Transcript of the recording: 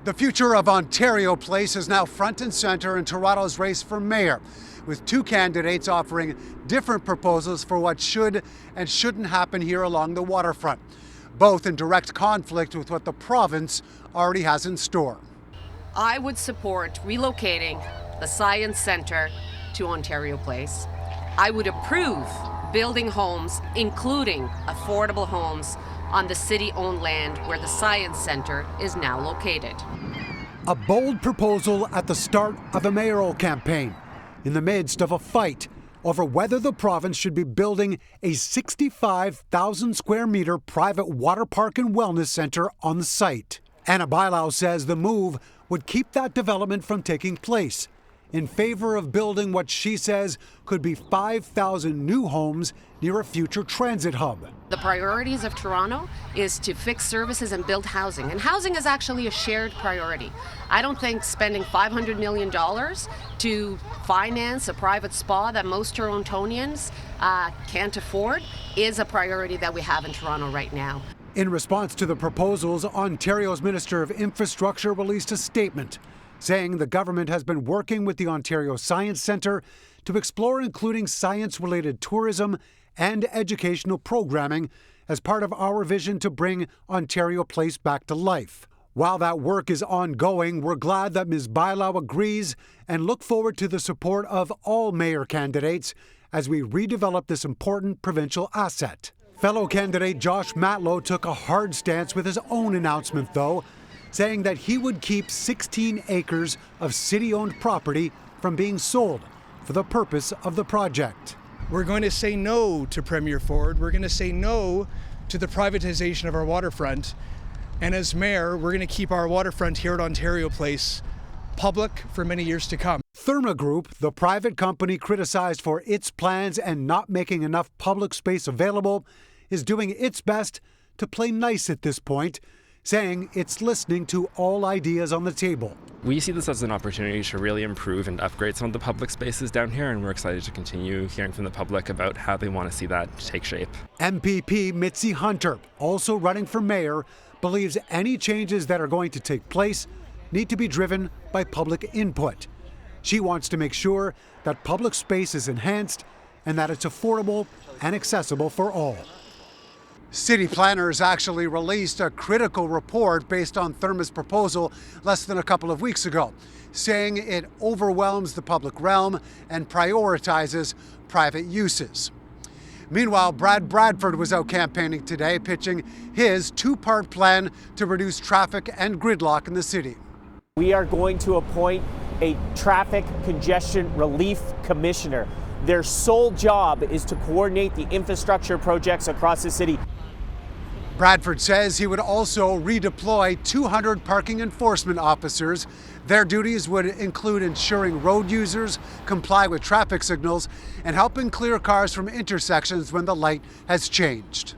The future of Ontario Place is now front and center in Toronto's race for mayor, with two candidates offering different proposals for what should and shouldn't happen here along the waterfront, both in direct conflict with what the province already has in store. I would support relocating the Science Centre to Ontario Place. I would approve building homes, including affordable homes, on the city-owned land where the Science Centre is now located. A bold proposal at the start of a mayoral campaign, in the midst of a fight over whether the province should be building a 65,000 square meter private water park and wellness centre on the site. Anna Bylaw says the move would keep that development from taking place, in favor of building what she says could be 5,000 new homes near a future transit hub. The priorities of Toronto is to fix services and build housing, and housing is actually a shared priority. I don't think spending $500 million to finance a private spa that most Torontonians can't afford is a priority that we have in Toronto right now. In response to the proposals, Ontario's Minister of Infrastructure released a statement saying the government has been working with the Ontario Science Centre to explore including science-related tourism and educational programming as part of our vision to bring Ontario Place back to life. While that work is ongoing, we're glad that Ms. Bylaw agrees and look forward to the support of all mayor candidates as we redevelop this important provincial asset. Fellow candidate Josh Matlow took a hard stance with his own announcement, though, saying that he would keep 16 acres of city-owned property from being sold for the purpose of the project. We're going to say no to Premier Ford. We're going to say no to the privatization of our waterfront. And as mayor, we're going to keep our waterfront here at Ontario Place public for many years to come. Therma Group, the private company criticized for its plans and not making enough public space available, is doing its best to play nice at this point, saying it's listening to all ideas on the table. We see this as an opportunity to really improve and upgrade some of the public spaces down here, and we're excited to continue hearing from the public about how they want to see that take shape. MPP Mitzi Hunter, also running for mayor, believes any changes that are going to take place need to be driven by public input. She wants to make sure that public space is enhanced and that it's affordable and accessible for all. City planners actually released a critical report based on Therma's proposal less than a couple of weeks ago, saying it overwhelms the public realm and prioritizes private uses. Meanwhile, Bradford was out campaigning today, pitching his two-part plan to reduce traffic and gridlock in the city. We are going to appoint a traffic congestion relief commissioner. Their sole job is to coordinate the infrastructure projects across the city. Bradford says he would also redeploy 200 parking enforcement officers. Their duties would include ensuring road users comply with traffic signals and helping clear cars from intersections when the light has changed.